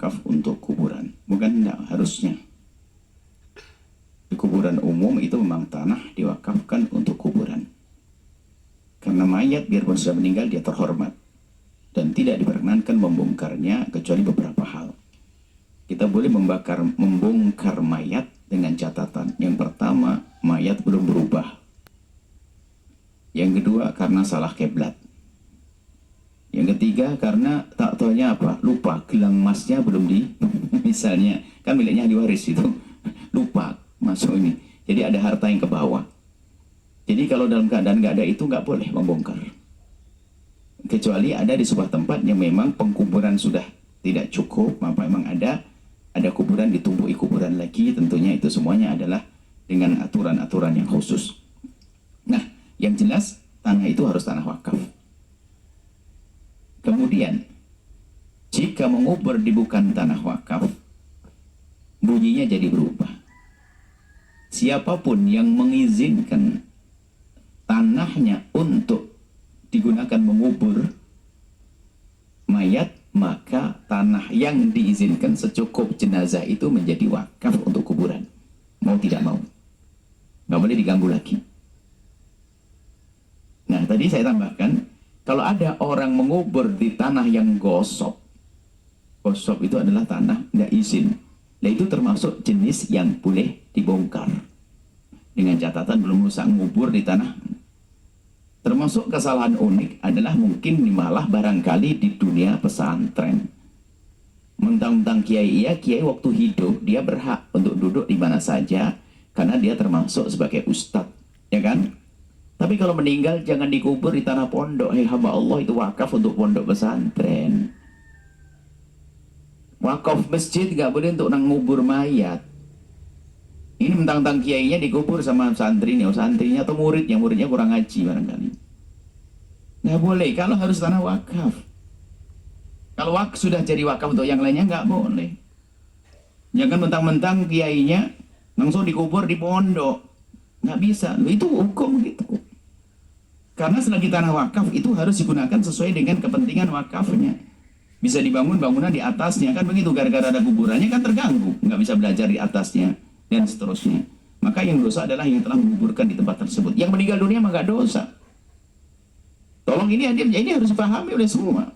wakaf untuk kuburan. Bukan, tidak harusnya. Di kuburan umum itu memang tanah diwakafkan untuk kuburan. Karena mayat biarpun sudah meninggal dia terhormat. Dan tidak diperkenankan membongkarnya kecuali beberapa hal. Kita boleh membongkar mayat dengan catatan. Yang pertama, mayat belum berubah. Yang kedua, karena salah kiblat. Yang ketiga, karena tak taunya apa? Lupa, gelang emasnya belum di misalnya, kan miliknya ahli waris itu. Lupa masuk ini. Jadi ada harta yang ke bawah. Jadi kalau dalam keadaan nggak ada itu nggak boleh membongkar. Kecuali ada di sebuah tempat yang memang pengkuburan sudah tidak cukup, maka memang ada kuburan ditumbuhi kuburan lagi, tentunya itu semuanya adalah dengan aturan-aturan yang khusus. Nah, yang jelas tanah itu harus tanah wakaf. Kemudian, jika mengubur di bukan tanah wakaf, bunyinya jadi berubah. Siapapun yang mengizinkan tanahnya untuk digunakan mengubur mayat, maka tanah yang diizinkan secukup jenazah itu menjadi wakaf untuk kuburan. Mau tidak mau. Nggak boleh diganggu lagi. Nah, tadi saya tambahkan, kalau ada orang mengubur di tanah yang gosok, gosok itu adalah tanah nggak izin. Nah, itu termasuk jenis yang boleh dibongkar. Dengan catatan belum rusak ngubur di tanah. Termasuk kesalahan unik adalah mungkin malah barangkali di dunia pesantren. Mentang-mentang kiai, ya kiai waktu hidup dia berhak untuk duduk di mana saja karena dia termasuk sebagai ustadz, ya kan? Tapi kalau meninggal jangan dikubur di tanah pondok. Hei hamba Allah, itu wakaf untuk pondok pesantren. Wakaf masjid nggak boleh untuk ngubur mayat. Ini mentang-mentang kiainya dikubur sama santrinya, santrinya atau muridnya kurang ngaji barangkali. Nggak boleh, kalau harus tanah wakaf. Kalau sudah jadi wakaf untuk yang lainnya nggak boleh. Jangan mentang-mentang kiainya langsung dikubur di pondok. Nggak bisa, itu hukum gitu. Karena selagi tanah wakaf itu harus digunakan sesuai dengan kepentingan wakafnya. Bisa dibangun bangunan di atasnya, kan begitu, gara-gara ada kuburannya kan terganggu. Nggak bisa belajar di atasnya. Dan seterusnya. Maka yang dosa adalah yang telah menguburkan di tempat tersebut. Yang meninggal dunia mah gak dosa. Tolong ini harus dipahami oleh semua.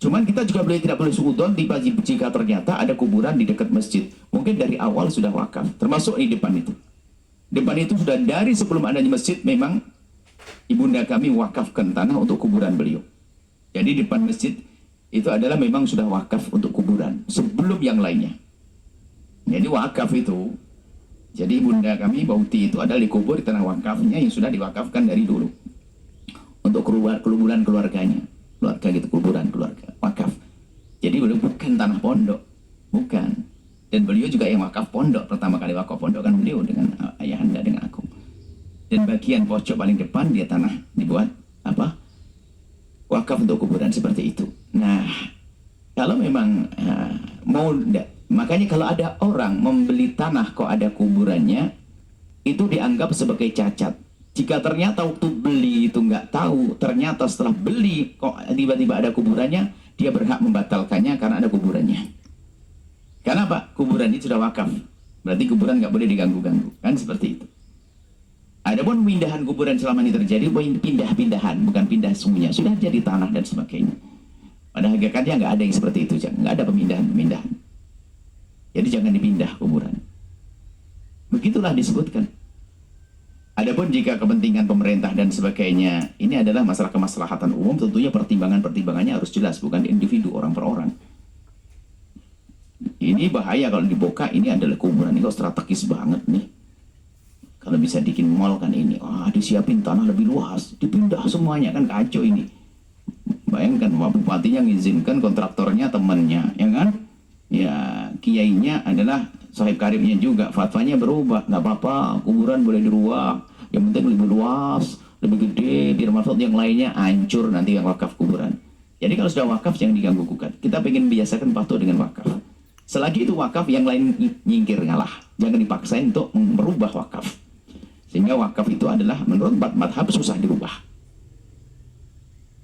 Cuman kita juga tidak boleh suudzon jika ternyata ada kuburan di dekat masjid. Mungkin dari awal sudah wakaf. Termasuk di depan itu. Depan itu sudah dari sebelum adanya masjid memang ibunda kami wakafkan tanah untuk kuburan beliau. Jadi depan masjid itu adalah memang sudah wakaf untuk kuburan. Sebelum yang lainnya. Jadi wakaf itu, jadi bunda kami Bauti itu adalah dikubur di tanah wakafnya yang sudah diwakafkan dari dulu. Untuk kuburan keluarganya. Keluarga gitu, kuburan keluarga. Wakaf. Jadi beliau bukan tanah pondok. Bukan. Dan beliau juga yang wakaf pondok. Pertama kali wakaf pondok kan beliau dengan ayahanda, dengan aku. Dan bagian pojok paling depan dia tanah dibuat apa? Wakaf untuk kuburan seperti itu. Nah, kalau memang mau makanya kalau ada orang membeli tanah kok ada kuburannya, itu dianggap sebagai cacat. Jika ternyata waktu beli itu nggak tahu, ternyata setelah beli kok tiba-tiba ada kuburannya, dia berhak membatalkannya karena ada kuburannya. Karena apa? Kuburan itu sudah wakaf. Berarti kuburan nggak boleh diganggu-ganggu. Kan seperti itu. Adapun pemindahan kuburan selama ini terjadi, pindah-pindahan, bukan pindah semuanya. Sudah jadi tanah dan sebagainya. Pada hakikatnya nggak ada yang seperti itu, nggak ada pemindahan-pemindahan. Jadi jangan dipindah kuburan. Begitulah disebutkan. Adapun jika kepentingan pemerintah dan sebagainya, ini adalah masalah kemaslahatan umum, tentunya pertimbangannya harus jelas, bukan individu orang per orang. Ini bahaya kalau dibuka, ini adalah kuburan, ini kok strategis banget nih. Kalau bisa bikin mall kan ini, disiapin tanah lebih luas, dipindah semuanya, kan kacau ini. Bayangkan, bupatinya ngizinkan, kontraktornya temannya, ya kan? Ya, kiainya adalah sahib karibnya juga, fatwanya berubah, nggak apa-apa, kuburan boleh diruak, yang penting lebih luas, lebih gede, biar maksud yang lainnya hancur nanti yang wakaf kuburan. Jadi kalau sudah wakaf jangan diganggu gugat. Kita pengen membiasakan patuh dengan wakaf. Selagi itu wakaf, yang lain nyingkir ngalah, jangan dipaksain untuk merubah wakaf. Sehingga wakaf itu adalah menurut madhab susah dirubah.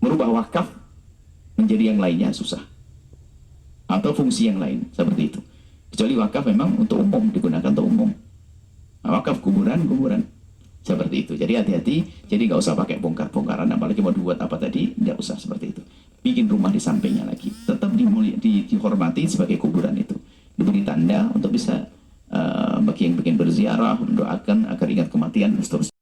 Merubah wakaf menjadi yang lainnya susah. atau fungsi yang lain seperti itu. Kecuali wakaf memang untuk umum, digunakan untuk umum. Nah, wakaf kuburan seperti itu. Jadi hati-hati, jadi nggak usah pakai bongkar-bongkaran, apalagi mau dibuat apa tadi, nggak usah seperti itu. Bikin rumah di sampingnya lagi, tetap dihormati sebagai kuburan itu, diberi tanda untuk bisa bagi yang bikin berziarah, mendoakan agar ingat kematian dan seterusnya.